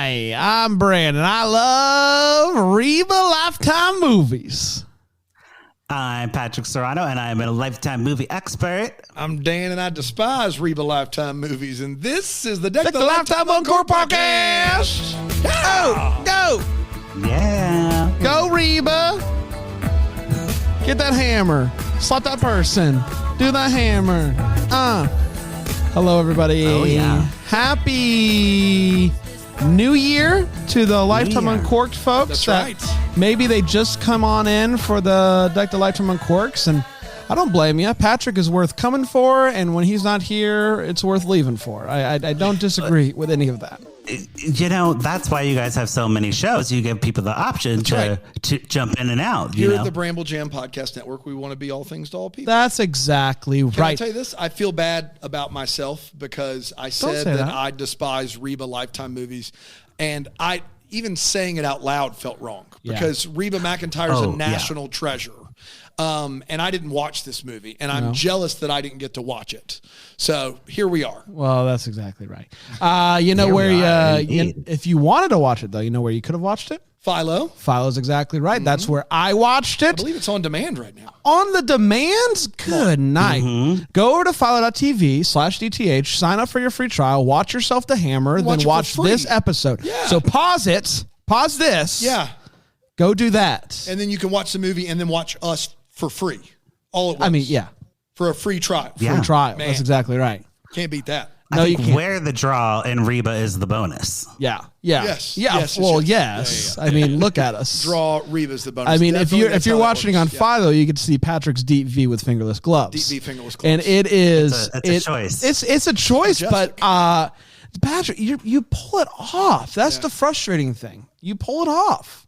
Hi, I'm Brandon. I love Reba Lifetime movies. I'm Patrick Serrano, and I'm a Lifetime movie expert. I'm Dan, and I despise Reba Lifetime movies, and this is the Deck the Lifetime Encore podcast. Go! Yeah. Go, Reba. Get that hammer. Slap that person. Do that hammer. Hello, everybody. Oh, yeah. Happy New Year to the Lifetime Uncorked folks. That's right. Maybe they just come on in for the Deck the Lifetime Uncorks, and I don't blame you. Patrick is worth coming for, and when he's not here, it's worth leaving for. I don't disagree with any of that. You know, that's why you guys have so many shows. You give people the option to jump in and out. Here at the Bramble Jam Podcast Network, we want to be all things to all people. That's exactly right. Can I tell you this? I feel bad about myself because I said that I despise Reba Lifetime movies, and even saying it out loud felt wrong because Reba McEntire's a national treasure. And I didn't watch this movie, and I'm jealous that I didn't get to watch it. So here we are. Well, that's exactly right. If you wanted to watch it, though, you know where you could have watched it? Philo. Philo's exactly right. Mm-hmm. That's where I watched it. I believe it's on demand right now. On the demands? Good night. Mm-hmm. Go over to philo.tv/DTH, sign up for your free trial, watch yourself the hammer, then watch this episode. Yeah. So pause this. Yeah. Go do that. And then you can watch the movie and then watch us for free. All at once. I mean, yeah. For a free trial. Free trial. Man. That's exactly right. Can't beat that. No, you can't. Where the draw in Reba is the bonus. Yeah. Yes. Yes. I mean, look at us. Draw Reba's the bonus. I mean, if you're watching on Philo, you can see Patrick's Deep V with fingerless gloves. Deep V fingerless gloves. And it is it's a choice. It's a choice, but Patrick, you pull it off. That's the frustrating thing. You pull it off.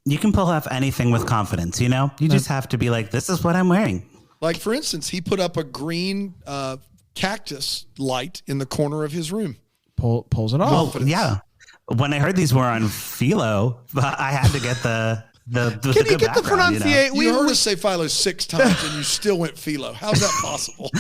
You can pull off anything with confidence, you know? You just have to be like, this is what I'm wearing. Like, for instance, he put up a green cactus light in the corner of his room. Pulls it off. Well, yeah. When I heard these were on Philo, I had to get the Can you get the pronunciation? You heard us say Philo 6 times and you still went Philo. How's that possible?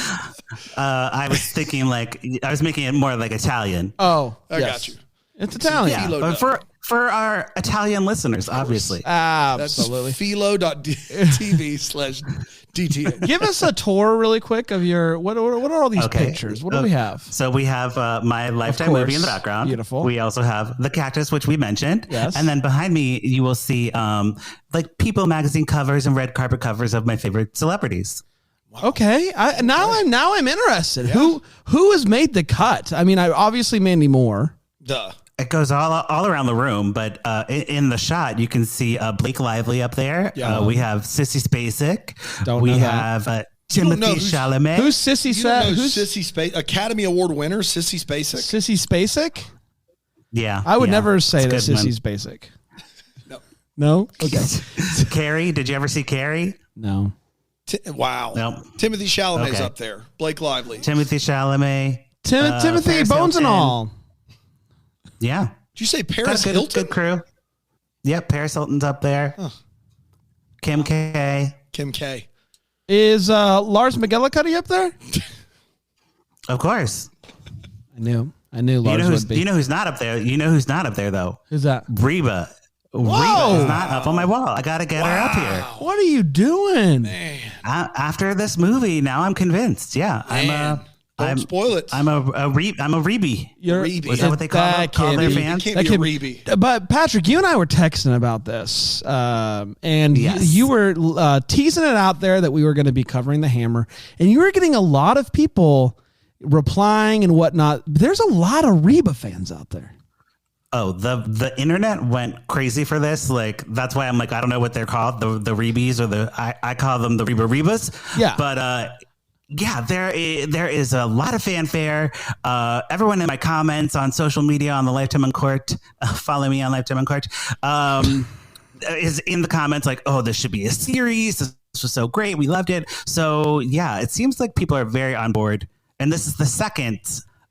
I was thinking I was making it more like Italian. Oh, I got you. It's Italian. Yeah, but for our Italian listeners, obviously. Absolutely. That's philo.tv/DTA. Give us a tour really quick of your, what are all these pictures? What do we have? So we have my Lifetime movie in the background. Beautiful. We also have the cactus, which we mentioned. Yes. And then behind me, you will see like People magazine covers and red carpet covers of my favorite celebrities. Wow. Okay. Now I'm interested. Yeah. Who has made the cut? I mean, obviously Mandy Moore. Duh. It goes all around the room, but in the shot, you can see Blake Lively up there. Yeah. We have Sissy Spacek. We have Timothy Chalamet. Who's Sissy Spacek? Who's Sissy Spacek? Academy Award winner, Sissy Spacek. Sissy Spacek? Yeah. I would never say that Sissy's Spacek. No? Okay. Carrie? Did you ever see Carrie? No. Wow. Nope. Timothy Chalamet's up there. Blake Lively. Timothy Chalamet. Timothy Paris Bones Hilton. and all. Yeah. Did you say Paris Hilton? Good crew. Yep, Paris Hilton's up there. Huh. Kim K. Is Lars McGillicuddy up there? Of course. I knew Lars would be. You know who's not up there? You know who's not up there, though? Who's that? Reba. Whoa. Reba is not up on my wall. I got to get her up here. What are you doing? Man. After this movie, now I'm convinced. Yeah. Don't spoil it. I'm a Rebe. You're Rebe. Is that what they call their fans? Can't be a Rebe. But Patrick, you and I were texting about this, and you were teasing it out there that we were going to be covering the hammer, and you were getting a lot of people replying and whatnot. There's a lot of Reba fans out there. Oh, the internet went crazy for this. Like, that's why I'm like, I don't know what they're called, the Rebes, or I call them the Rebas. Yeah. But yeah, there is a lot of fanfare. Everyone in my comments on social media on the Lifetime Uncorked, follow me on Lifetime Uncorked, is in the comments like, oh, this should be a series. This was so great. We loved it. So yeah, it seems like people are very on board. And this is the second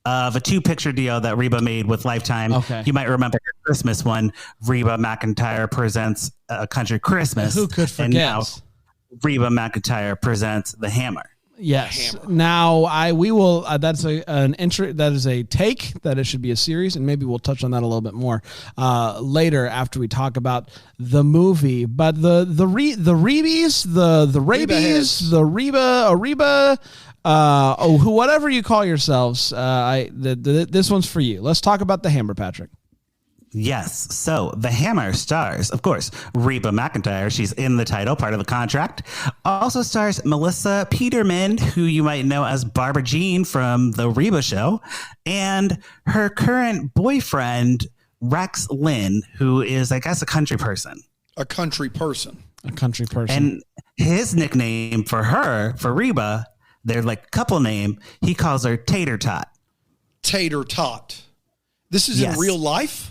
of a 2-picture deal that Reba made with Lifetime. Okay. You might remember her Christmas one, Reba McEntire Presents A Country Christmas. Who could forget? And now Reba McEntire presents The Hammer. Yes. Now we will. That's an entry. That is a take that it should be a series, and maybe we'll touch on that a little bit more later after we talk about the movie. But the Rebies, the Rabies, the Reba, whatever you call yourselves. This one's for you. Let's talk about the Hammer, Patrick. Yes. So the Hammer stars, of course, Reba McEntire. She's in the title, part of the contract. Also stars Melissa Peterman, who you might know as Barbara Jean from the Reba show, and her current boyfriend, Rex Lynn, who is, I guess, a country person. And his nickname for her, for Reba, their like couple name, he calls her Tater Tot. Tater Tot. This is in real life?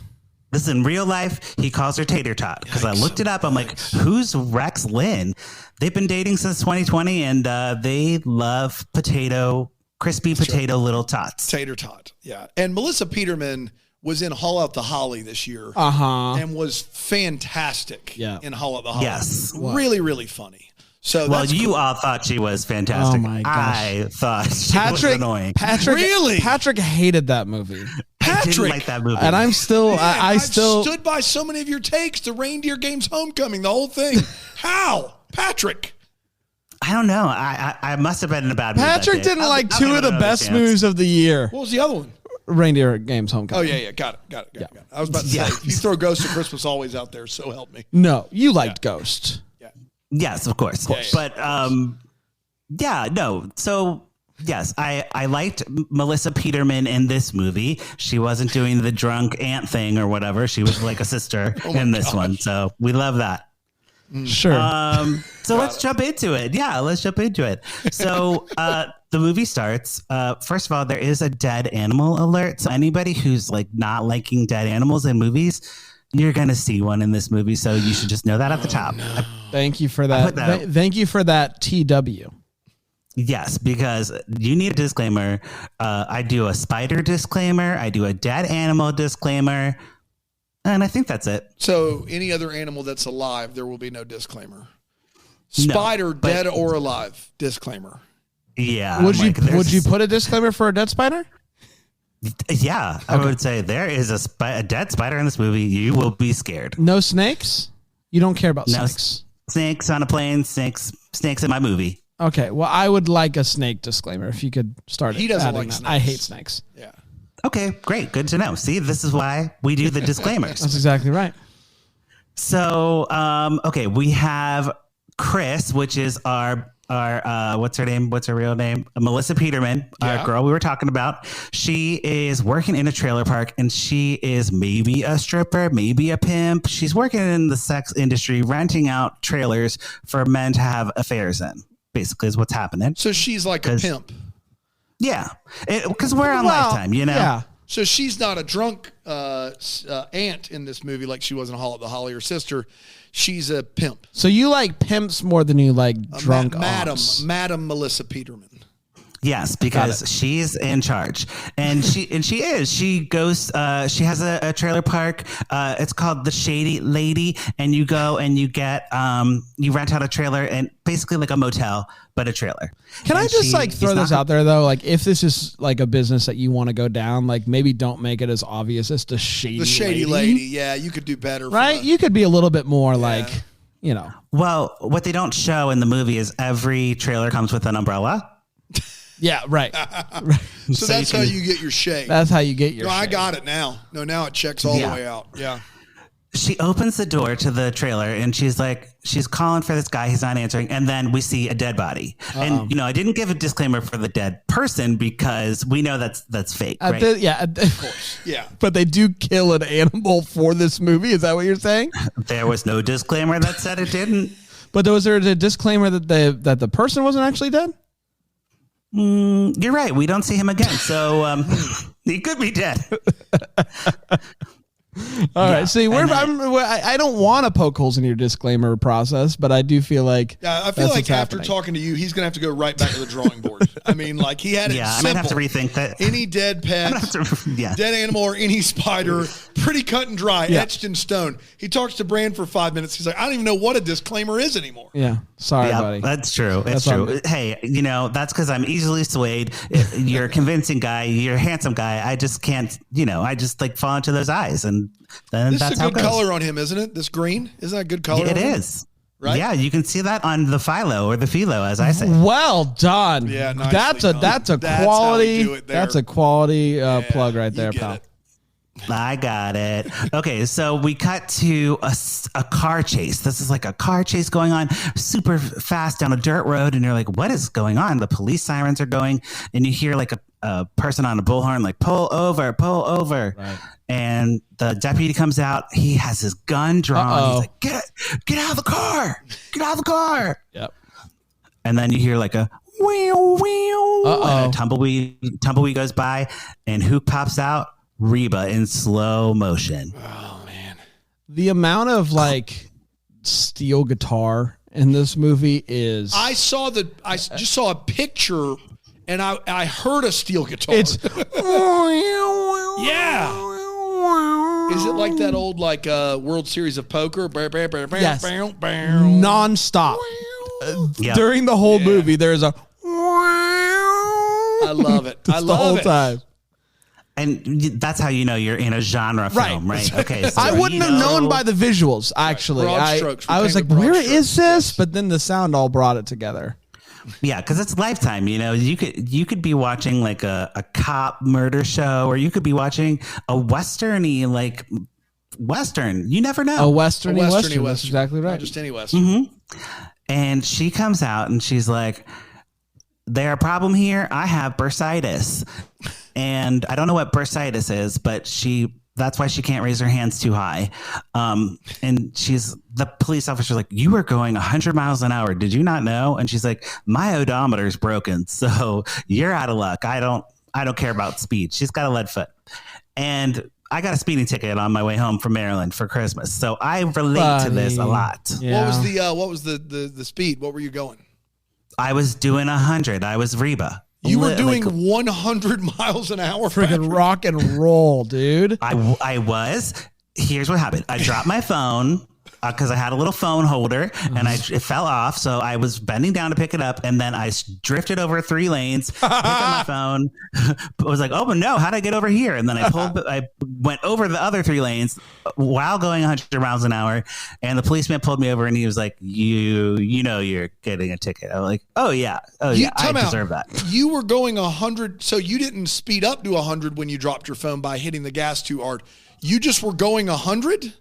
This is in real life. He calls her Tater Tot because I looked it up. I'm like, who's Rex Lynn? They've been dating since 2020, and they love crispy potato little tots. Tater Tot, yeah. And Melissa Peterman was in Haul Out the Holly this year and was fantastic in Haul Out the Holly. Yes. Really, really funny. So you all thought she was fantastic. Oh my gosh. I thought she was annoying. Patrick hated that movie. I didn't like that movie. And I'm still, I've stood by so many of your takes. The Reindeer Games Homecoming, the whole thing. How? Patrick. I don't know. I must have been in a bad mood. Patrick didn't like two of the best movies of the year. What was the other one? Reindeer Games Homecoming. Oh, yeah. Got it. I was about to say, if you throw Ghost of Christmas Always out there, so help me. No, you liked Ghost. Yes, of course. But, no. So, yes, I liked Melissa Peterman in this movie. She wasn't doing the drunk aunt thing or whatever. She was like a sister in this one. So we love that. Sure. So let's jump into it. Yeah, let's jump into it. So the movie starts. First of all, there is a dead animal alert. So anybody who's like not liking dead animals in movies, you're going to see one in this movie. So you should just know that at the top. No. Thank you for that. Thank you for that TW. Yes, because you need a disclaimer. I do a spider disclaimer. I do a dead animal disclaimer. And I think that's it. So any other animal that's alive, there will be no disclaimer. Spider, dead or alive, disclaimer. Yeah. Would you put a disclaimer for a dead spider? Yeah, I would say there is a dead spider in this movie. You will be scared. No snakes? You don't care about snakes? Snakes on a plane, snakes in my movie. Okay, well, I would like a snake disclaimer if you could start it. He doesn't like snakes. I hate snakes. Yeah. Okay, great. Good to know. See, this is why we do the disclaimers. That's exactly right. So, we have Chris, which is our what's her name? What's her real name? Melissa Peterman, our girl we were talking about. She is working in a trailer park, and she is maybe a stripper, maybe a pimp. She's working in the sex industry, renting out trailers for men to have affairs in. Basically, is what's happening. So she's like a pimp. Yeah, because we're on Lifetime, you know. Yeah. So she's not a drunk aunt in this movie like she was in Haul Up the Holly, her sister. She's a pimp. So you like pimps more than you like drunk aunts. Madam Melissa Peterman. Yes, because she's in charge, and she goes. She has a trailer park. It's called the Shady Lady, and you go and you get you rent out a trailer, and basically like a motel, but a trailer. Can I just throw this out there though? Like, if this is like a business that you want to go down, like maybe don't make it as obvious as the Shady Lady. Yeah, you could do better, right? You could be a little bit more like, you know. Well, what they don't show in the movie is every trailer comes with an umbrella. Yeah, right. So that's how you get your shade. That's how you get your shade. I got it now. No, now it checks all the way out. Yeah. She opens the door to the trailer and she's calling for this guy. He's not answering. And then we see a dead body. And, I didn't give a disclaimer for the dead person because we know that's fake, right? Of course. Yeah. But they do kill an animal for this movie. Is that what you're saying? There was no disclaimer that said it didn't. But was there a disclaimer that the person wasn't actually dead? You're right. We don't see him again. So he could be dead. All right. See, I don't want to poke holes in your disclaimer process, but I do feel like I feel like after talking to you, he's gonna have to go right back to the drawing board. I mean, like he had it simple. I might have to rethink that. Any dead pet, dead animal, or any spider, pretty cut and dry, etched in stone. He talks to Brand for 5 minutes. He's like, I don't even know what a disclaimer is anymore. Yeah. Sorry, buddy. That's true. It's true. Hey, that's because I'm easily swayed. You're a convincing guy. You're a handsome guy. I just can't, I just like fall into those eyes. And then this that's is a good color on him, isn't it? This green? Isn't that a good color? It is. Right? Yeah, you can see that on the philo or the philo, as I say. Well done. Yeah, that's a quality. That's a quality plug right there, pal. I got it. Okay, so we cut to a car chase. This is like a car chase going on super fast down a dirt road, and you're like, what is going on? The police sirens are going, and you hear like a person on a bullhorn like, pull over. Right. And the deputy comes out. He has his gun drawn. He's like, get out of the car. Get out of the car. Yep. And then you hear like a wheel, and a tumbleweed goes by, and who pops out? Reba in slow motion. Oh man. The amount of like steel guitar in this movie is I just saw a picture and I heard a steel guitar. It's yeah. Is it like that old World Series of Poker? Yes. Non-stop. During the whole movie there's a I love it. I love the whole it. time. And that's how you know you're in a genre film, right? Okay, so I wouldn't have known by the visuals, actually. I was like, where is this? But then the sound all brought it together. Yeah, because it's Lifetime. You could be watching like a cop murder show, or you could be watching a westerny like western. You never know. A westerny western. That's exactly right. Not just any western. Mm-hmm. And she comes out and she's like, "There's a problem here. I have bursitis." And I don't know what bursitis is, but that's why she can't raise her hands too high. And the police officer's like, you were going 100 miles an hour. Did you not know? And she's like, my odometer's broken. So you're out of luck. I don't care about speed. She's got a lead foot. And I got a speeding ticket on my way home from Maryland for Christmas. So I relate to this a lot. Yeah. What was the speed? What were you going? I was doing 100. I was Reba. You were doing 100 miles an hour. Freaking rock and roll, dude. I was. Here's what happened. I dropped my phone because I had a little phone holder and it fell off. So I was bending down to pick it up, and then I drifted over 3 lanes, picked up my phone, was like, oh no, how'd I get over here? And then I went over the other 3 lanes while going 100 miles an hour. And the policeman pulled me over and he was like, you know, you're getting a ticket. I was like, oh yeah, I deserve that. You were going 100. So you didn't speed up to 100 when you dropped your phone by hitting the gas too hard. You just were going 100?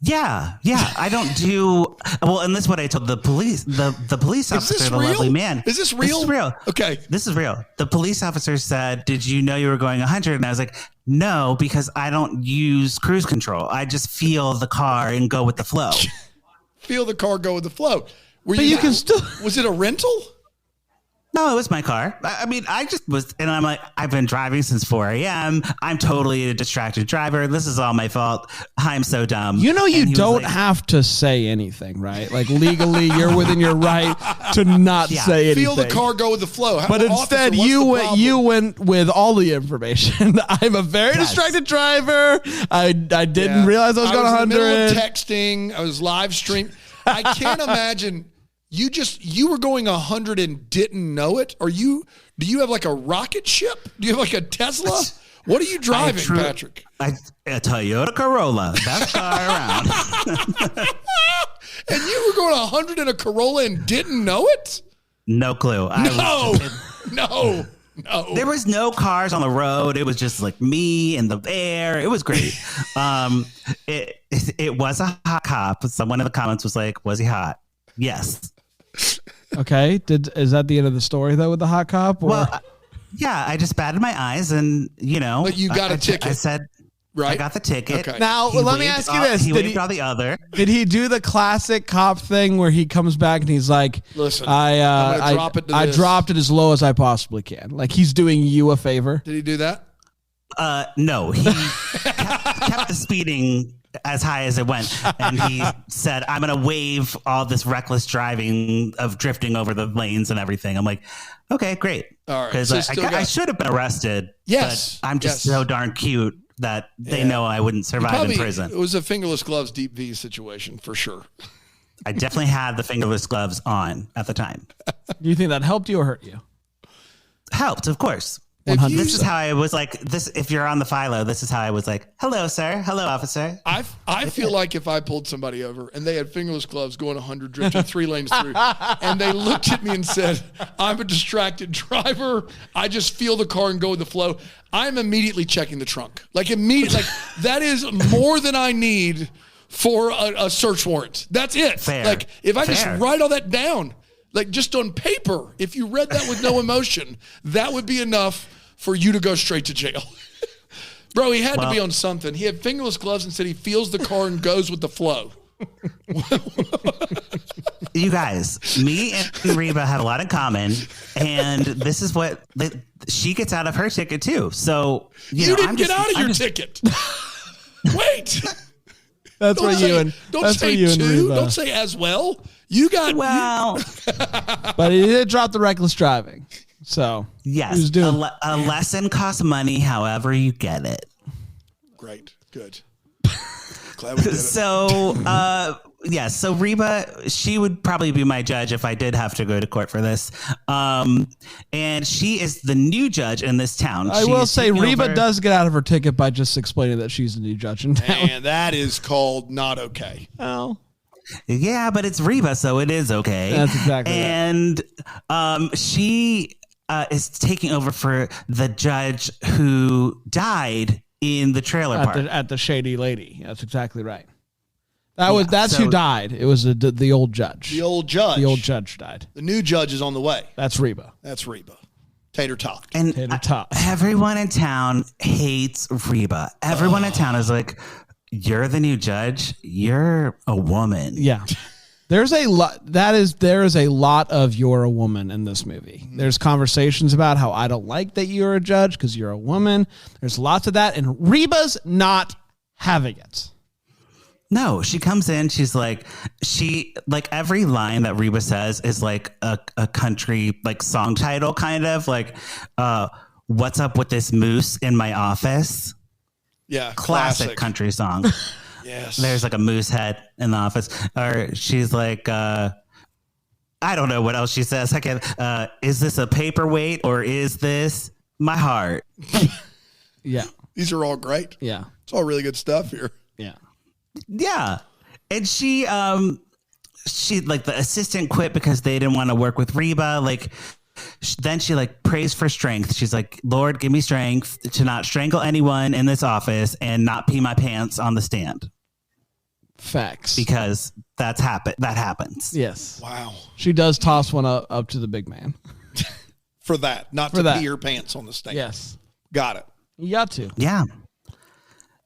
Yeah. I don't do well, and this is what I told the police. The police officer, the lovely man. Is this real? This is real. Okay. This is real. The police officer said, "Did you know you were going 100?" And I was like, "No, because I don't use cruise control. I just feel the car and go with the flow." Feel the car go with the flow. You can still. Was it a rental? No, it was my car. I mean, I just was, and I'm like, I've been driving since 4 a.m. I'm totally a distracted driver. This is all my fault. I'm so dumb. You don't have to say anything, right? Like legally, you're within your right to not say anything. Feel the car go with the flow. But instead, you went with all the information. I'm a very distracted driver. I didn't realize I was going 100. In the middle of texting. I was live streaming. I can't imagine. You were going 100 and didn't know it? Do you have like a rocket ship? Do you have like a Tesla? What are you driving, Patrick? A Toyota Corolla. Best car around. And you were going 100 in a Corolla and didn't know it? No clue. No. There was no cars on the road. It was just like me in the air. It was great. It was a hot cop. Someone in the comments was like, was he hot? Yes. Okay. Is that the end of the story though with the hot cop? Or? Well, yeah, I just batted my eyes and But you got a ticket. I said, right? I got the ticket. Okay. Now let me ask you this: He waved all the other. Did he do the classic cop thing where he comes back and he's like, "Listen, I dropped it as low as I possibly can." Like he's doing you a favor. Did he do that? No, he kept the speeding as high as it went, and he said, I'm gonna waive all this reckless driving of drifting over the lanes and everything. I'm like, okay, great. All right, because I should have been arrested. Yes, but I'm just so darn cute that they know I wouldn't survive in prison. It was a fingerless gloves deep V situation for sure. I definitely had the fingerless gloves on at the time. Do you think that helped you or hurt you? Helped, of course. This is how I was like, this. If you're on the Philo, this is how I was like, hello, sir. Hello, officer. I feel like if I pulled somebody over and they had fingerless gloves going 100, drifting 3 lanes through, and they looked at me and said, I'm a distracted driver. I just feel the car and go with the flow. I'm immediately checking the trunk. Like that is more than I need for a search warrant. That's it. Fair. Like if I just write all that down, like just on paper, if you read that with no emotion, that would be enough for you to go straight to jail. Bro, he had to be on something. He had fingerless gloves and said he feels the car and goes with the flow. You guys, me and Reba have a lot in common, and this is what she gets out of her ticket too. So you didn't get out of your ticket. Wait. That's where you and don't say two. Don't say as well. You got but he did drop the reckless driving. So yes, he was doing a lesson costs money. However, you get it. Great, good. Glad we did it. So so Reba, she would probably be my judge if I did have to go to court for this. And she is the new judge in this town. I will say Reba does get out of her ticket by just explaining that she's the new judge in town. And that is called not okay. Oh. Yeah, but it's Reba, so it is okay. That's exactly right. And she is taking over for the judge who died in the trailer park. At the Shady Lady. That's exactly right. That's who died. It was the old judge. The old judge. The old judge died. The new judge is on the way. That's Reba. Tater tot. And Tater tot. Everyone in town hates Reba. Everyone in town is like, you're the new judge. You're a woman. Yeah. There is a lot of you're a woman in this movie. There's conversations about how I don't like that you're a judge because you're a woman. There's lots of that. And Reba's not having it. No, she comes in. She's like, every line that Reba says is like a country like song title, kind of like, what's up with this moose in my office? Yeah. Classic country song. Yes. There's like a moose head in the office. Or she's like, I don't know what else she says. I can't, is this a paperweight or is this my heart? Yeah. These are all great. Yeah. It's all really good stuff here. Yeah. Yeah. And she like the assistant quit because they didn't want to work with Reba. Like, then she like prays for strength. She's like, Lord, give me strength to not strangle anyone in this office and not pee my pants on the stand. Facts. Because that happens. Yes. Wow. She does toss one up to the big man. For that. Not to pee her pants on the stand. Yes. Got it. You got to. Yeah.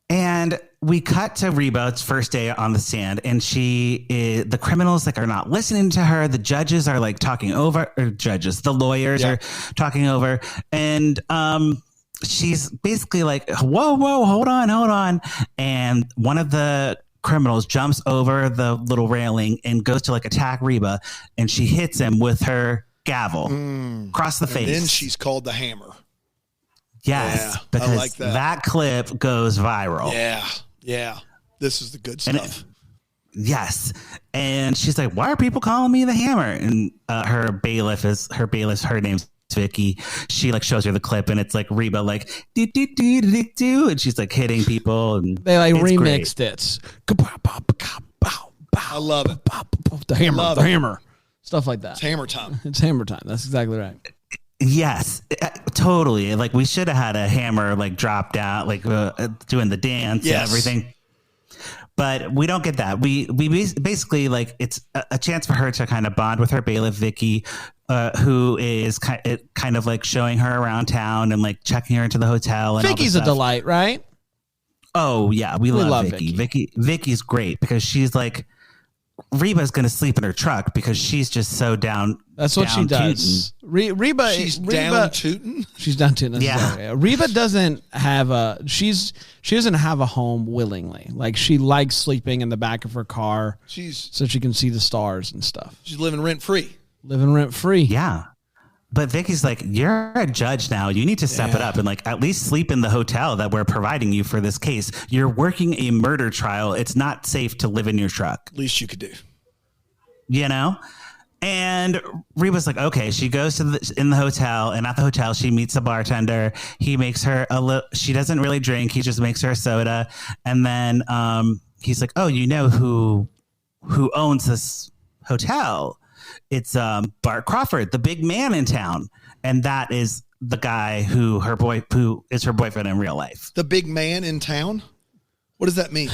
And we cut to Reba's first day on the stand, and the criminals like are not listening to her. The judges are like talking over, the lawyers are talking over, and she's basically like, whoa, hold on. And one of the criminals jumps over the little railing and goes to like attack Reba, and she hits him with her gavel across the face. And then she's called the Hammer. Yes, because I like that clip goes viral. Yeah. This is the good stuff. Yes. And she's like, why are people calling me the Hammer? And her name's Vicky. She like shows her the clip and it's like Reba like do and she's like hitting people and they like remixed it. I love it. The hammer. Stuff like that. It's hammer time. It's hammer time. That's exactly right. Yes, totally. Like we should have had a hammer like drop down, like doing the dance and everything. But we don't get that. We basically like it's a chance for her to kind of bond with her bailiff Vicky, who is kind of like showing her around town and like checking her into the hotel. And Vicky's a delight, right? Oh yeah, we love Vicky. Vicky's great because she's like, Reba's going to sleep in her truck because she's just so down. That's what she does. Reba, down tootin'. She's down tootin'. Yeah. Reba doesn't have she doesn't have a home willingly. Like she likes sleeping in the back of her car so she can see the stars and stuff. She's living rent free. Yeah. But Vicky's like, you're a judge now. You need to step it up and like at least sleep in the hotel that we're providing you for this case. You're working a murder trial. It's not safe to live in your truck. Least you could do. you know? And Reba's like, okay, she goes in the hotel, and at the hotel she meets a bartender. He makes her she doesn't really drink. He just makes her a soda. And then he's like, oh, you know who owns this hotel? It's Bart Crawford, the big man in town. And that is the guy who is her boyfriend in real life. The big man in town? What does that mean?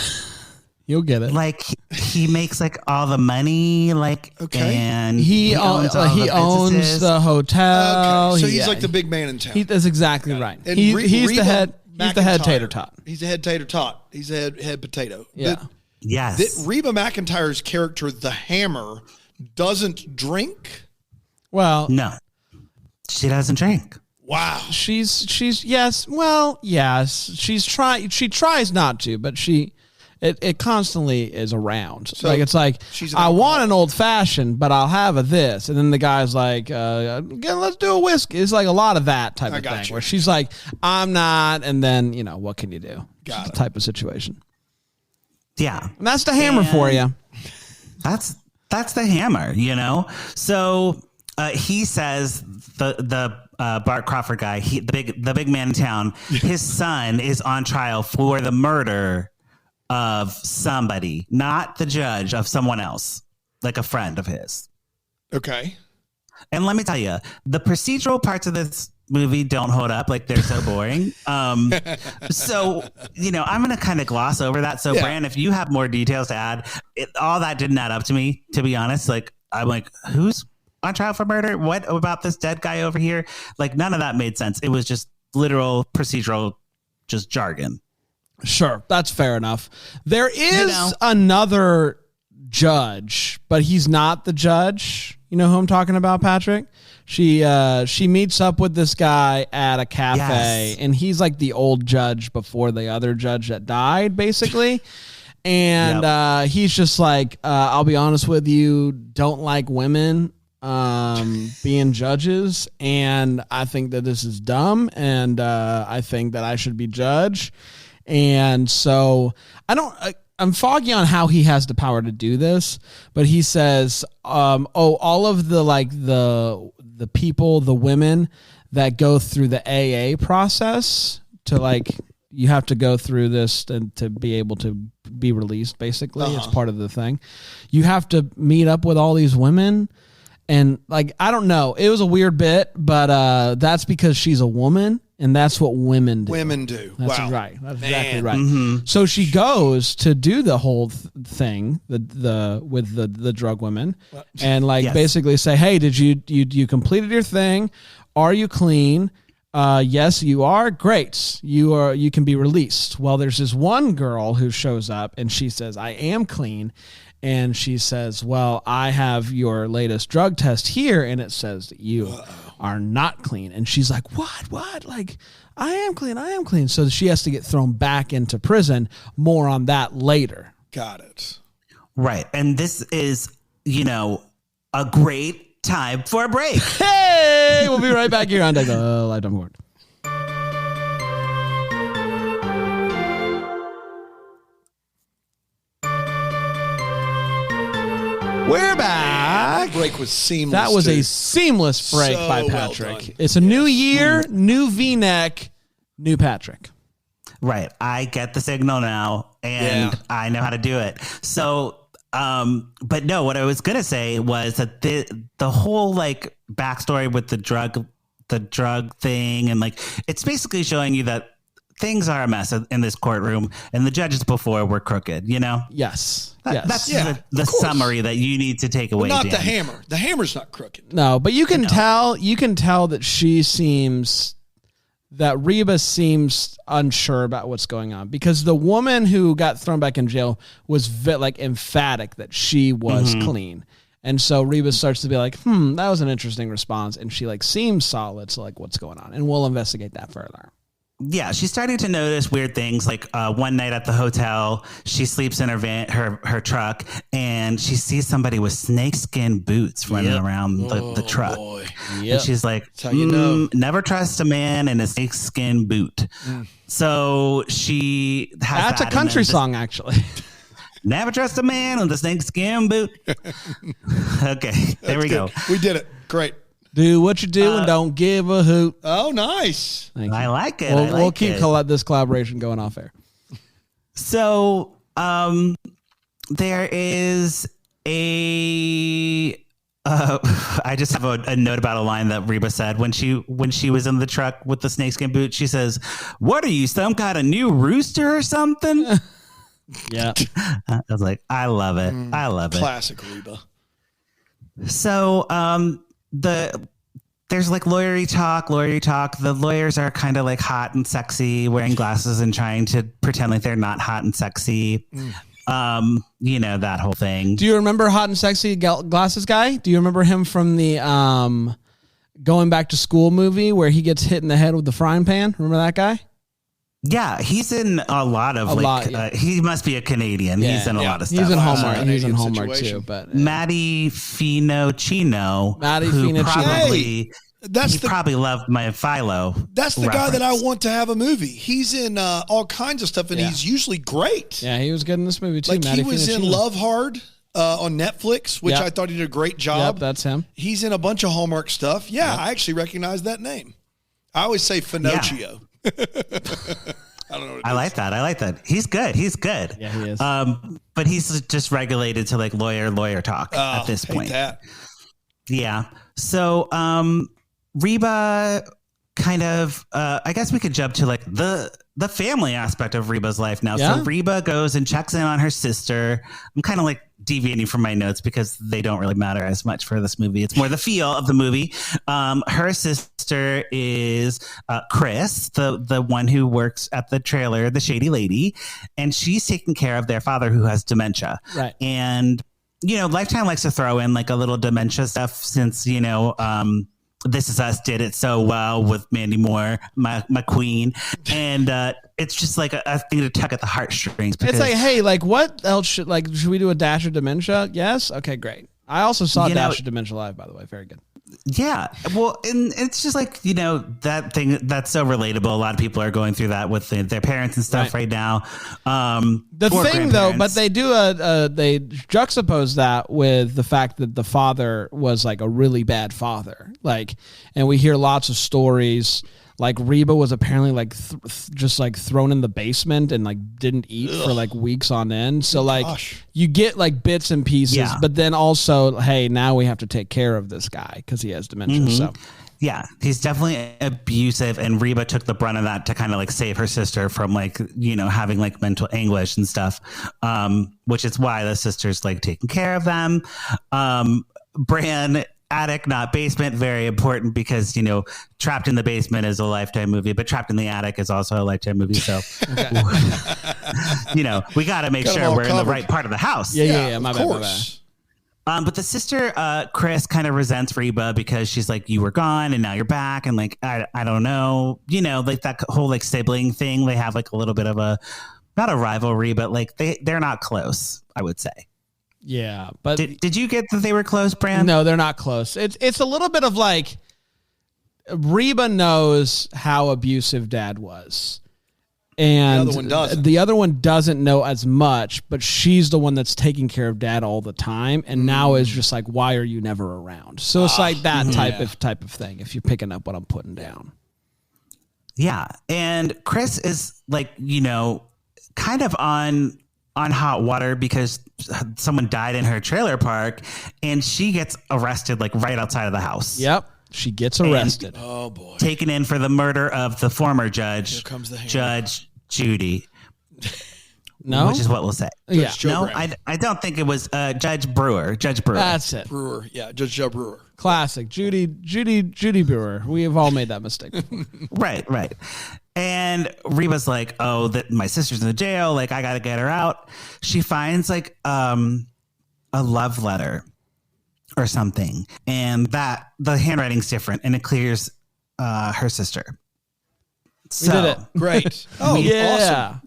You'll get it. Like, he makes like all the money, like, okay. And he owns the hotel. Okay. So he's like the big man in town. That's exactly right. And he's the head. He's the head tater tot. He's the head tater tot. He's the head potato. Yeah. Yes. That Reba McEntire's character, the Hammer, doesn't drink. Well, no, she doesn't drink. Wow. She's yes. Well, yes. She tries not to, but it constantly is around. So like it's like I want an old fashioned, but I'll have a this, and then the guy's like, let's do a whiskey. It's like a lot of that type of thing where she's like, I'm not, and then what can you do? Got it. Type of situation. Yeah, and that's the Hammer for you. That's the Hammer, So he says the Bart Crawford guy, the big man in town, his son is on trial for the murder of somebody, not the judge, of someone else, like a friend of his. Okay. And let me tell you, the procedural parts of this movie don't hold up. Like, they're so boring. So, I'm going to kind of gloss over that. So, Bran, if you have more details to add, all that didn't add up to me, to be honest. Like, I'm like, who's on trial for murder? What about this dead guy over here? Like, none of that made sense. It was just literal procedural, just jargon. She that's fair enough. There is another judge, but he's not the judge. You know who I'm talking about, Patrick? She meets up with this guy at a cafe, and he's like the old judge before the other judge that died, basically. And he's just like, I'll be honest with you, don't like women being judges, and I think that this is dumb, and I think that I should be judge. And so I'm foggy on how he has the power to do this, but he says, all of the people, the women that go through the AA process you have to go through this to be able to be released. Basically, it's part of the thing. You have to meet up with all these women. And I don't know, it was a weird bit, but that's because she's a woman, and that's what women do. That's right. That's exactly right. Mm-hmm. So she goes to do the whole thing, with the drug women, and basically say, hey, did you completed your thing? Are you clean? Yes, you are. Great. You can be released. Well, there's this one girl who shows up, and she says, I am clean. And she says, well, I have your latest drug test here, and it says that you are not clean. And she's like, what? Like, I am clean. So she has to get thrown back into prison. More on that later. Got it. Right. And this is, a great time for a break. Hey, we'll be right back here on Lifetime Court. We're back. That break was seamless. That was a seamless break by Patrick. Well, it's a new year, new V-neck, new Patrick. Right. I get the signal now, and I know how to do it. So, but no, what I was going to say was that the whole backstory with the drug thing, and it's basically showing you that things are a mess in this courtroom, and the judges before were crooked, Yes. That's the summary that you need to take away. Not Dan. The Hammer. The Hammer's not crooked. No, but you can tell that that Reba seems unsure about what's going on, because the woman who got thrown back in jail was emphatic that she was clean. And so Reba starts to be like, that was an interesting response. And she seems solid. So what's going on? And we'll investigate that further. Yeah, she's starting to notice weird things. One night at the hotel, she sleeps in her truck, and she sees somebody with snakeskin boots running around the truck. Boy. Yep. And she's like, that's how you know. Never trust a man in a snakeskin boot. So she has That's a country song, actually. Never trust a man with a snakeskin boot. Okay, there we go. We did it. Great. Do what you do and don't give a hoot. Oh, nice. I like it. We'll keep this collaboration going off air. So there is a... I just have a note about a line that Reba said when she was in the truck with the snakeskin boot. She says, "What are you, some kind of new rooster or something?" Yeah. I was like, I love it. I love it. Classic Reba. So there's like lawyery talk. The lawyers are kind of like hot and sexy, wearing glasses and trying to pretend like they're not hot and sexy. You know, that whole thing. Do you remember hot and sexy glasses guy? Do you remember him from the Going Back to School movie where he gets hit in the head with the frying pan? Remember that guy? Yeah, he's in a lot of he must be a Canadian. Yeah, he's in a lot of stuff. He's in Hallmark. He's in Hallmark too. But Matty Finochio. He probably loved my Philo. That's the guy that I want to have a movie. He's in all kinds of stuff, and he's usually great. Yeah, he was good in this movie too. Like he was in Love Hard on Netflix, which I thought he did a great job. Yep, that's him. He's in a bunch of Hallmark stuff. Yeah, I actually recognize that name. I always say Finochio. I don't know. I like that. He's good. Yeah, he is. But he's just regulated to like lawyer talk at this point. That. Yeah. So, Reba kind of, I guess we could jump to like the family aspect of Reba's life now. Yeah. So Reba goes and checks in on her sister. I'm kind of like deviating from my notes because they don't really matter as much for this movie. It's more the feel of the movie. Her sister is Chris, the one who works at the trailer, the shady lady, and she's taking care of their father who has dementia. Right. And, you know, Lifetime likes to throw in like a little dementia stuff since, you know, This Is Us did it so well with Mandy Moore, my queen. And it's just like a thing to tug at the heartstrings. It's like, hey, like what else should we do a dash of dementia? Yes. Okay, great. I also saw Dash of Dementia live, by the way. Very good. Yeah. Well, and it's just like, you know, that thing that's so relatable. A lot of people are going through that with their parents and stuff right now. The thing though, but they do they juxtapose that with the fact that the father was like a really bad father. Like, and we hear lots of stories. Like Reba was apparently like just like thrown in the basement and like didn't eat for like weeks on end. So like you get like bits and pieces, but then also, hey, now we have to take care of this guy because he has dementia. Mm-hmm. So yeah, he's definitely abusive, and Reba took the brunt of that to kind of like save her sister from like, you know, having like mental anguish and stuff, which is why the sister's like taking care of them. Bran, attic, not basement, very important because, you know, Trapped in the Basement is a Lifetime movie, but Trapped in the Attic is also a Lifetime movie. So, you know, we got to make sure we're in the right part of the house. Yeah. My bad. But the sister, Chris, kind of resents Reba because she's like, you were gone and now you're back. And like, I don't know, you know, like that whole like sibling thing. They have like a little bit of not a rivalry, but like they're not close, I would say. Yeah, but did you get that they were close, Bram? No, they're not close. It's a little bit of like Reba knows how abusive Dad was, and the other one doesn't know as much. But she's the one that's taking care of Dad all the time, and now is just like, why are you never around? So it's like that type of thing. If you're picking up what I'm putting down. Yeah, and Chris is like, you know, kind of on hot water because someone died in her trailer park and she gets arrested like right outside of the house. Yep. She gets arrested. Oh boy. Taken in for the murder of the former judge. Here comes the Judge Judy. No, which is what we'll say. Yeah. No, I don't think it was Judge Brewer. Judge Brewer. That's it. Brewer. Yeah. Judge Joe Brewer. Classic. Judy Brewer. We have all made that mistake. Right. And Reba's like, oh, that my sister's in the jail. Like, I got to get her out. She finds like a love letter or something. And that the handwriting's different and it clears her sister. We did it. Great. Oh, yeah. Awesome.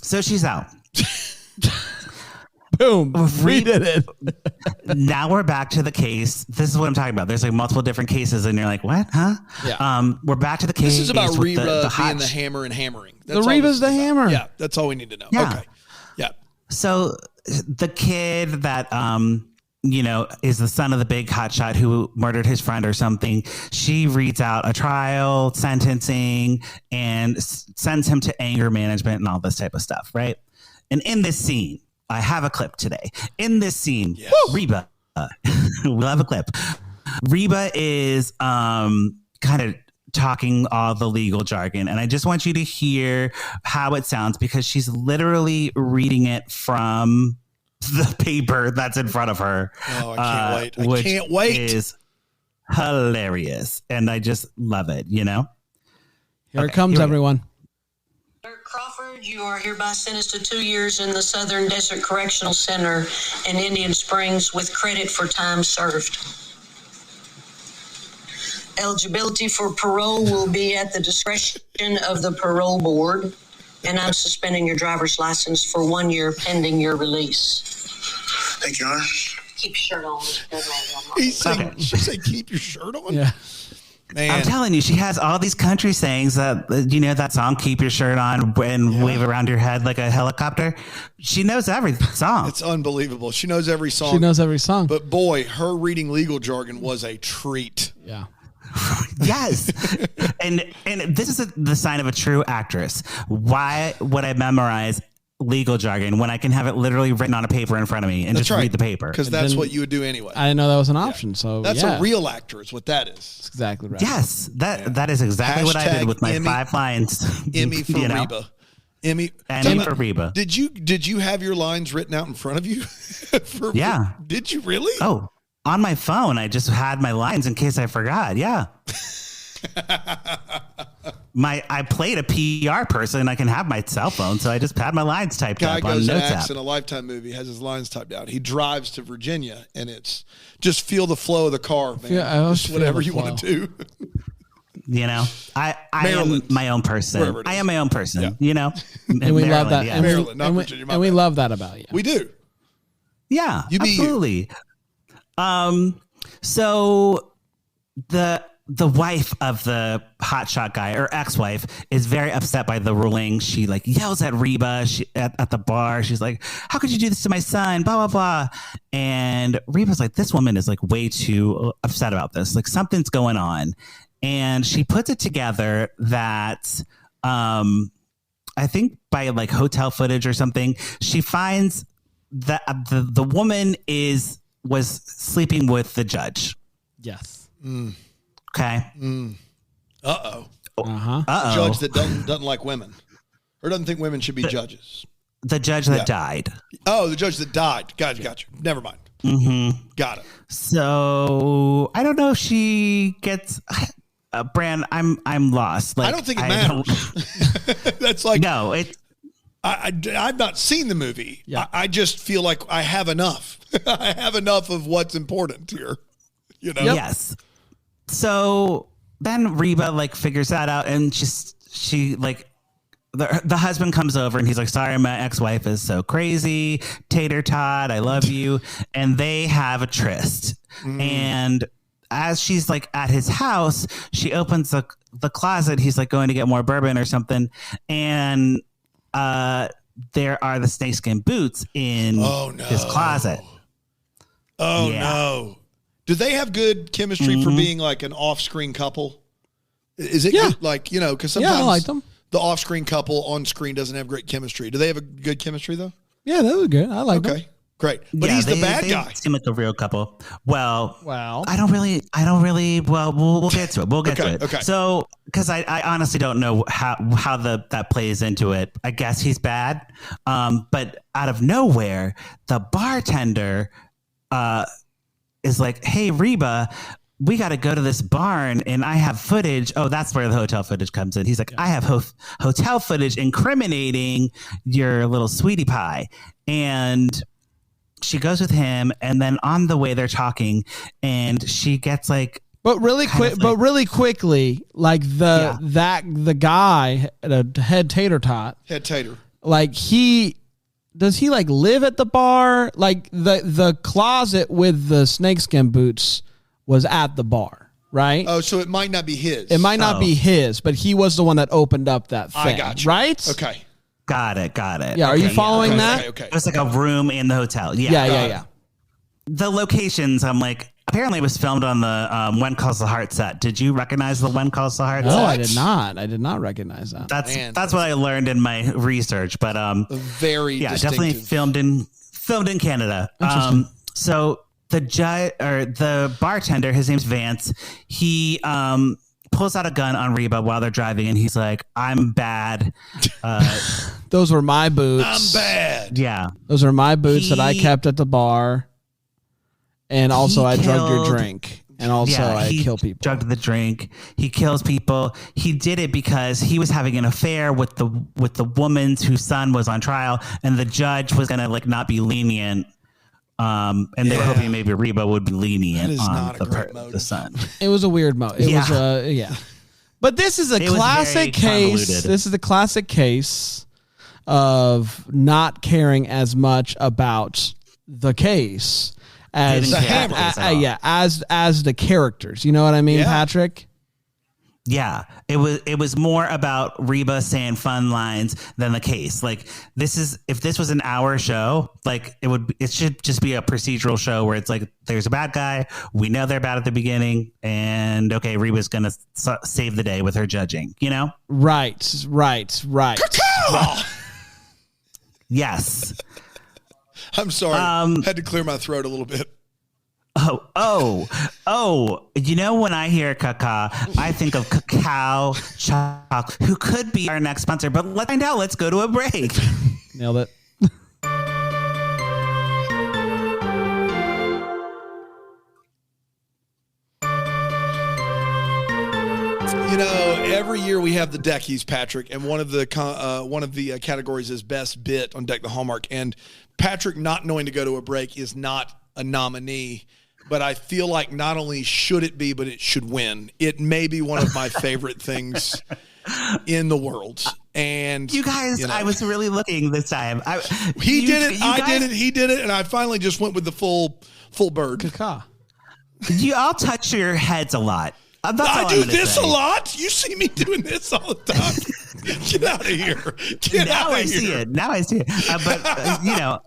So she's out. Boom. We did it. Now we're back to the case. This is what I'm talking about. There's like multiple different cases and you're like, what? Huh? Yeah. We're back to the case. This is about Reba being the hammer and hammering. Reba's the hammer. Yeah. That's all we need to know. Yeah. Okay. Yeah. So the kid that, is the son of the big hotshot who murdered his friend or something. She reads out a trial, sentencing, and sends him to anger management and all this type of stuff, right? And in this scene, I have a clip today. In this scene, Reba, we'll have a clip. Reba is kind of talking all the legal jargon, and I just want you to hear how it sounds because she's literally reading it from the paper that's in front of her. Oh, I can't wait. I can't wait. Is hilarious. And I just love it, Here it comes, everyone. Crawford, you are hereby sentenced to 2 years in the Southern Desert Correctional Center in Indian Springs with credit for time served. Eligibility for parole will be at the discretion of the parole board, and I'm suspending your driver's license for 1 year pending your release. Thank you, Your Honor. Keep your shirt on. She said, keep your shirt on? Yeah. Man. I'm telling you, she has all these country sayings that, that song, keep your shirt on and wave around your head like a helicopter. She knows every song. It's unbelievable. She knows every song. But boy, her reading legal jargon was a treat. Yeah. Yes. and this is the sign of a true actress. Why would I memorize legal jargon when I can have it literally written on a paper in front of me and read the paper? Because that's what you would do anyway. I didn't know that was an option. So that's a real actor is what that is. That's exactly right. Yes. That is exactly what I did with my Emmy, 5 lines. Emmy for Reba. Emmy for Reba. Did you have your lines written out in front of you? Did you really? Oh, on my phone. I just had my lines in case I forgot. Yeah. I played a PR person. I can have my cell phone, so I just had my lines typed up on Notes app. In a Lifetime movie has his lines typed out. He drives to Virginia, and it's just feel the flow of the car, man. Yeah, just whatever you want to do. I am my own person. I am my own person. Yeah. And we love that. Yeah. Maryland, not Virginia. And we love that about you. We do. Yeah, absolutely. So the wife of the hotshot guy, or ex-wife, is very upset by the ruling. She yells at Reba at the bar. She's like, how could you do this to my son? Blah, blah, blah. And Reba's like, this woman is way too upset about this. Something's going on. And she puts it together that, I think by hotel footage or something, she finds that the woman was sleeping with the judge. Yes. Okay. Uh-oh. Uh-huh. A judge that doesn't like women or doesn't think women should be judges. The judge that died. Oh, the judge that died. Got you. Never mind. Mm-hmm. Got it. So I don't know if she gets Bran. I'm lost. I don't think it matters. That's no. I've not seen the movie. Yeah. I just feel like I have enough. I have enough of what's important here. Yep. Yes. So then Reba figures that out, and the husband comes over and he's like, sorry, my ex-wife is so crazy. Tater tot, I love you. And they have a tryst. And as she's at his house, she opens the closet. He's going to get more bourbon or something. And there are the snakeskin boots in his closet. Oh, no. Do they have good chemistry for being an off-screen couple? Is it good? Because sometimes I like them. The off-screen couple on screen doesn't have great chemistry. Do they have a good chemistry, though? Yeah, that was good. I like them. Okay, great. But he's the bad guy. Seem like a real couple. Well, I don't really. Well, we'll get to it. We'll get to it. Okay. So, because I honestly don't know how that plays into it. I guess he's bad. But out of nowhere, the bartender, is like, hey, Reba, we got to go to this barn and I have footage. Oh, that's where the hotel footage comes in. He's like, I have hotel footage incriminating your little sweetie pie. And she goes with him. And then on the way they're talking and she gets but really quickly, the guy, the head tater tot. Head tater. Does he live at the bar? The closet with the snakeskin boots was at the bar, right? Oh, so it might not be his. It might not be his, but he was the one that opened up that thing. I got you. Right? Okay. Got it. Yeah, are you following that? Okay. It was like a room in the hotel. Yeah. The locations, I'm like, apparently it was filmed on the When Calls the Heart set. Did you recognize the When Calls the Heart set? No, I did not. I did not recognize that. That's what I learned in my research. But very definitely filmed in Canada. So the bartender, his name's Vance. He pulls out a gun on Reba while they're driving, and he's like, "I'm bad." Those were my boots. I'm bad. Yeah, those are my boots that I kept at the bar. And also, I drugged your drink. And also, I kill people. Drugged the drink. He kills people. He did it because he was having an affair with the woman whose son was on trial, and the judge was gonna like not be lenient. And they were hoping maybe Reba would be lenient on the son. It was a weird mode. It was But this is a classic case. This is a classic case of not caring as much about the case as the hammer. As the characters. You know what I mean, Patrick? Yeah, it was more about Reba saying fun lines than the case. Like if this was an hour show, like it should just be a procedural show where it's like there's a bad guy, we know they're bad at the beginning, and okay, Reba's gonna save the day with her judging. You know? Right. Yes. I'm sorry. Had to clear my throat a little bit. Oh, you know, when I hear caca, I think of Cacao Chocolate, who could be our next sponsor, but let's find out. Let's go to a break. Nailed it. You know, every year we have the Deckies, Patrick, and one of the categories is Best Bit on Deck the Hallmark. And Patrick not knowing to go to a break is not a nominee, but I feel like not only should it be, but it should win. It may be one of my favorite things in the world. And you guys, I was really looking this time. He did it, and I finally just went with the full bird. Caca. You all touch your heads a lot. I do this a lot. You see me doing this all the time. Get out of here. Now I see it. But, you know,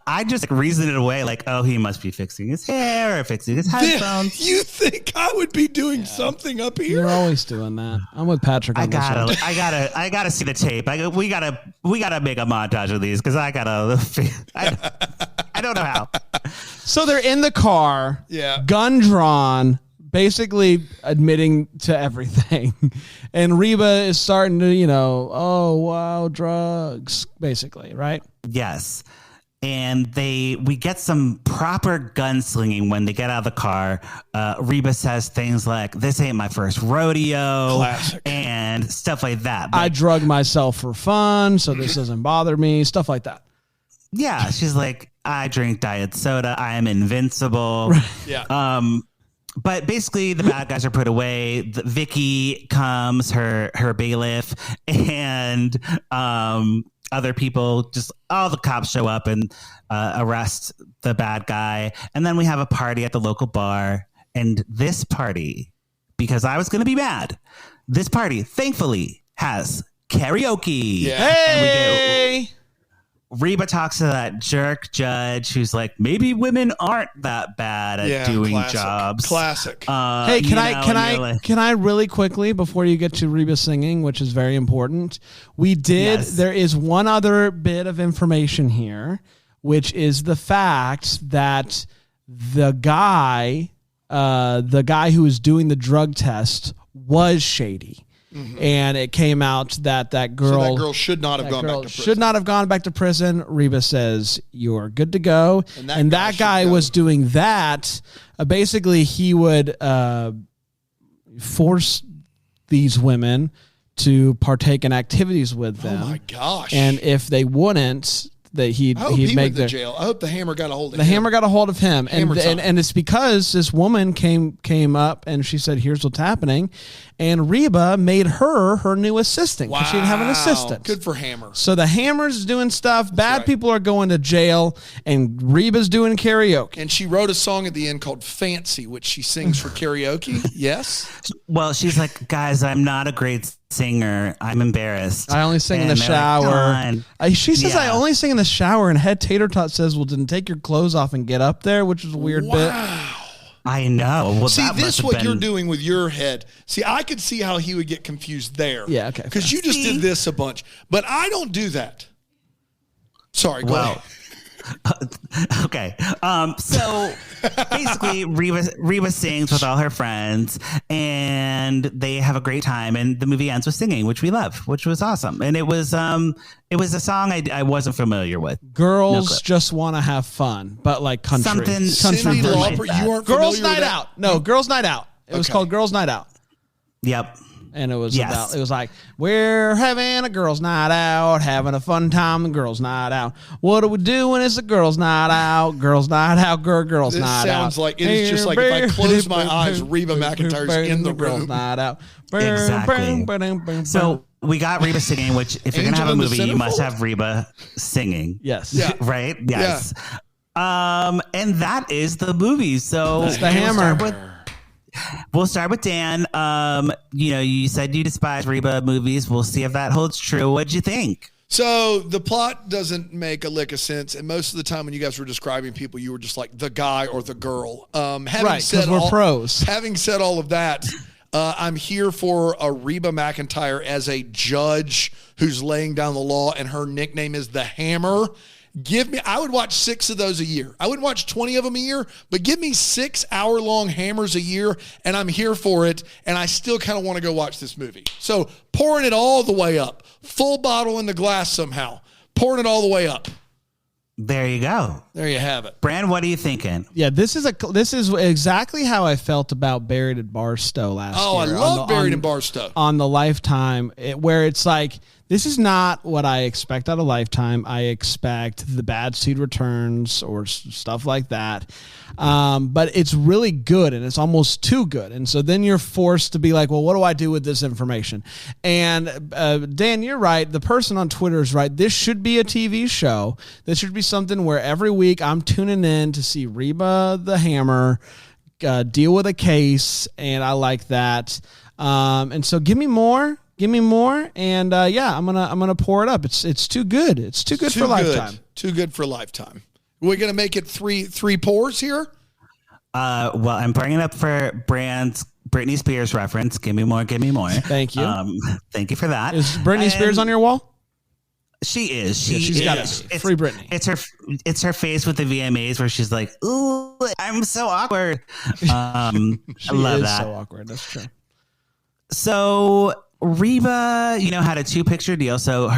I just reasoned it away like, oh, he must be fixing his hair or fixing his headphones. You think I would be doing something up here? You're always doing that. I'm with Patrick on this one. I gotta see the tape. We gotta make a montage of these because I don't know how. So they're in the car, gun drawn, basically admitting to everything. And Reba is starting to, oh, wow, drugs, basically, right? Yes. And we get some proper gunslinging when they get out of the car. Reba says things like, "This ain't my first rodeo." Classic. And stuff like that. But, I drug myself for fun, so this doesn't bother me. Stuff like that. Yeah. She's like, "I drink diet soda. I am invincible." Yeah. But basically, the bad guys are put away. Vicky comes, her bailiff, and other people, just all the cops show up and arrest the bad guy. And then we have a party at the local bar. And this party, because I was going to be mad, this party, thankfully, has karaoke. Yeah. Hey! Reba talks to that jerk judge who's like, maybe women aren't that bad at doing jobs. Classic. Hey, can I really quickly, before you get to Reba singing, which is very important, there is one other bit of information here, which is the fact that the guy who was doing the drug test was shady. Mm-hmm. And it came out that girl should not have gone back to prison. Should not have gone back to prison. Reba says, "You're good to go." And that guy was doing that. Basically, he would force these women to partake in activities with them. Oh my gosh! And if they wouldn't, that he'd make the jail. I hope the hammer got a hold of him. The hammer got a hold of him. And it's because this woman came up and she said, "Here's what's happening." and Reba made her new assistant because she didn't have an assistant. Good for Hammer. So the Hammer's doing stuff. Bad people are going to jail, and Reba's doing karaoke. And she wrote a song at the end called Fancy, which she sings for karaoke. Yes? Well, she's like, guys, I'm not a great singer. I'm embarrassed. I only sing in the shower. She says, I only sing in the shower, and Head Tater Tot says, well, then take your clothes off and get up there, which is a weird bit. I know. Well, see, this is what you're doing with your head. See, I could see how he would get confused there. Yeah, okay. Because you just did this a bunch. But I don't do that. Sorry, go ahead. Okay. So basically Reba sings with all her friends and they have a great time, and the movie ends with singing, which we love, which was awesome. And it was a song I wasn't familiar with. Girls Just Want to Have Fun, but like country. Cyndi Lauper, you weren't Girls Night Out. No, Girls Night Out. It was called Girls Night Out. Yep. And it was it was like, we're having a girls' night out, having a fun time, the girls' night out. What are we doing? It's a girls' night out, girls' night out, girls' night out. This sounds like, it is just like if I close my eyes, Reba McEntire's in the room. Girls' night out. Exactly. So we got Reba singing, which if you're going to have a movie, you must have Reba singing. Yes. Yeah. Right? Yes. Yeah. And that is the movie. So that's the Hammer. We'll start with Dan. You said you despise Reba movies. We'll see if that holds true. What'd you think? So the plot doesn't make a lick of sense, and most of the time when you guys were describing people, you were just like the guy or the girl. Because we're pros. Having said all of that, I'm here for a Reba McEntire as a judge who's laying down the law, and her nickname is the Hammer. I would watch 6 of those a year. I wouldn't watch 20 of them a year, but give me 6 hour-long hammers a year, and I'm here for it, and I still kind of want to go watch this movie. So pouring it all the way up. Full bottle in the glass somehow. Pouring it all the way up. There you go. There you have it. Brand, what are you thinking? Yeah, this is exactly how I felt about Buried at Barstow last year. Oh, I love Buried in Barstow. On the Lifetime, where it's like, this is not what I expect out of Lifetime. I expect The Bad Seed Returns or stuff like that. But it's really good, and it's almost too good. And so then you're forced to be like, well, what do I do with this information? And Dan, you're right. The person on Twitter is right. This should be a TV show. This should be something where every week I'm tuning in to see Reba the Hammer deal with a case, and I like that. And so give me more. Give me more, and I'm gonna pour it up. It's too good. It's too good for Lifetime. Too good for Lifetime. We're gonna make it three pours here. Well, I'm bringing up for Brand's Britney Spears reference. Give me more. Give me more. Thank you. Thank you for that. Is Britney Spears on your wall? She is. She's got it. Free Britney. It's her face with the VMAs where she's like, "Ooh, I'm so awkward." I love that. So awkward. That's true. So Reba, had a 2-picture deal. So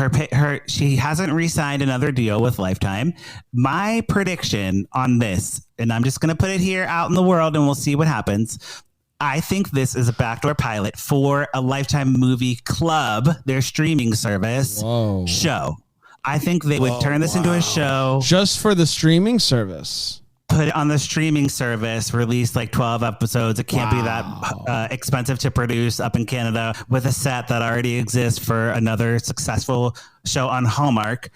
she hasn't re-signed another deal with Lifetime. My prediction on this, and I'm just going to put it here out in the world and we'll see what happens. I think this is a backdoor pilot for a Lifetime Movie Club, their streaming service show. I think they would turn this into a show. Just for the streaming service. Put it on the streaming service, release like 12 episodes. It can't be that expensive to produce up in Canada with a set that already exists for another successful show on Hallmark.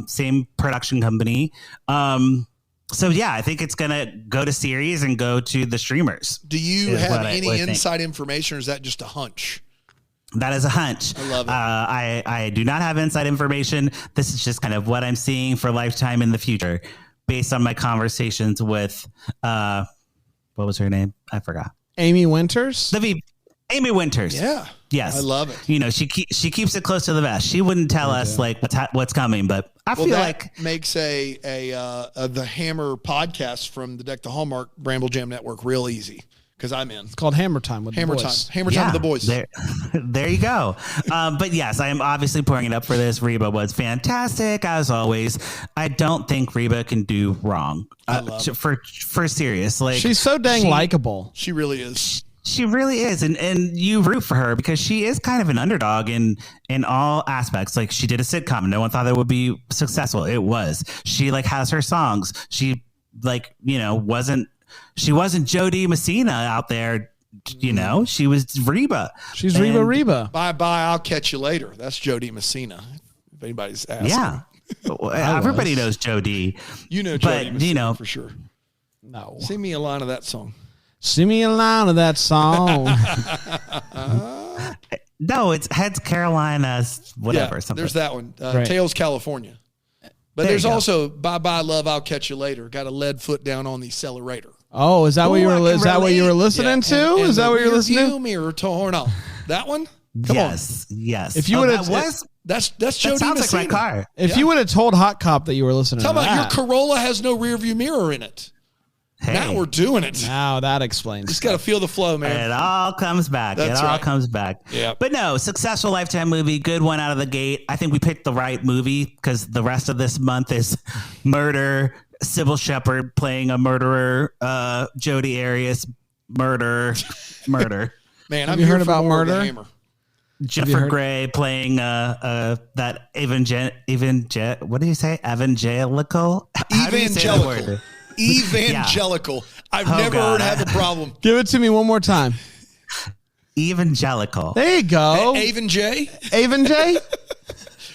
Same production company. I think it's going to go to series and go to the streamers. Do you have any inside information, or is that just a hunch? That is a hunch. I love it. I do not have inside information. This is just kind of what I'm seeing for Lifetime in the future, based on my conversations with, what was her name? I forgot. Amy Winters? Amy Winters. Yeah. Yes. I love it. She keeps it close to the vest. She wouldn't tell us like what's coming, but I feel like makes the Hammer podcast from the Deck the Hallmark Bramble Jam Network real easy. Because I'm in. It's called Hammer Time with the boys. Hammer Time with the boys. There you go. But yes, I am obviously pouring it up for this. Reba was fantastic as always. I don't think Reba can do wrong. I love it. For serious. Like, she's so dang likable. She really is. She really is, and you root for her because she is kind of an underdog in all aspects. Like, she did a sitcom, no one thought that would be successful. It was. She has her songs. She wasn't Jodie Messina out there she was Reba. She's Reba. Bye, I'll catch you later. That's Jody Messina. If anybody's asking. Yeah. Everybody knows Jody. You know Jody Messina for sure. No. Sing me a line of that song. Sing me a line of that song. No, it's Heads Carolina, whatever. Yeah, something. There's that one. Tails California. But there's also Bye, Love, I'll Catch You Later. Got a lead foot down on the accelerator. Oh, is that what you were? Is that what you were listening to? And is that what you're listening to? Mirror torn off. That one. Come on. Yes. If you would have, that's Jody sounds Messina. like my car. If you would have told Hot Cop that you were listening Tell to me, that. your Corolla has no rear view mirror in it. Hey. Now we're doing it. Now that explains. Just got to feel the flow, man. It all comes back. That's right. Comes back. Yeah. But no, successful Lifetime movie. Good one out of the gate. I think we picked the right movie because the rest of this month is murder. Sybil Shepherd playing a murderer. Jodi Arias, murder. Man, have you heard about Murder? Jennifer Grey playing that what do you say? Evangelical? Evangelical. I've never heard have a problem. Give it to me one more time. Evangelical. There you go. Avon J? Avon J?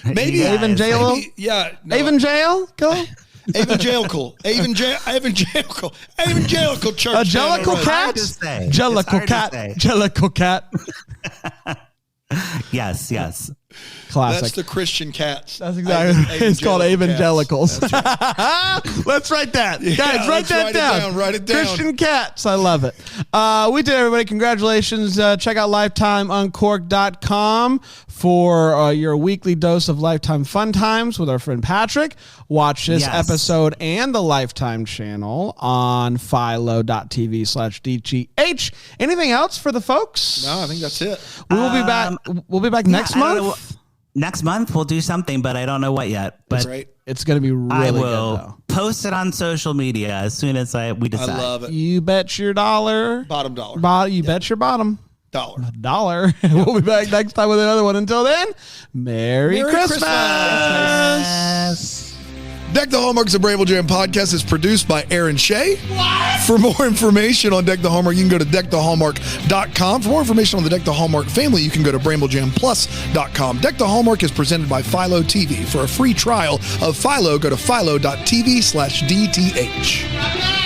Maybe. Yes. Evangelical? Yeah. No. Evangelical? Evangelical church. A jellicle cat? Jellicle cat. Jellicle cat. Yes. Classic. That's the Christian cats. That's exactly. It's called evangelicals. Right. Let's write that, guys. Write that down. Write it down. Christian cats. I love it. We did, everybody. Congratulations. Check out lifetimeuncorked.com for your weekly dose of Lifetime Fun Times with our friend Patrick. Watch this episode and the Lifetime channel on philo.tv/DGH. Anything else for the folks? No, I think that's it. We will be back. We'll be back next month. Next month we'll do something, but I don't know what yet. But that's right. It's going to be really good. I will post it on social media as soon as we decide. I love it. You bet your dollar. Bottom dollar. You bet your bottom dollar. We'll be back next time with another one. Until then, Merry Christmas. Deck the Hallmarks of Bramble Jam podcast is produced by Aaron Shea. What? For more information on Deck the Hallmark, you can go to deckthehallmark.com. For more information on the Deck the Hallmark family, you can go to bramblejamplus.com. Deck the Hallmark is presented by Philo TV. For a free trial of Philo, go to philo.tv/DTH.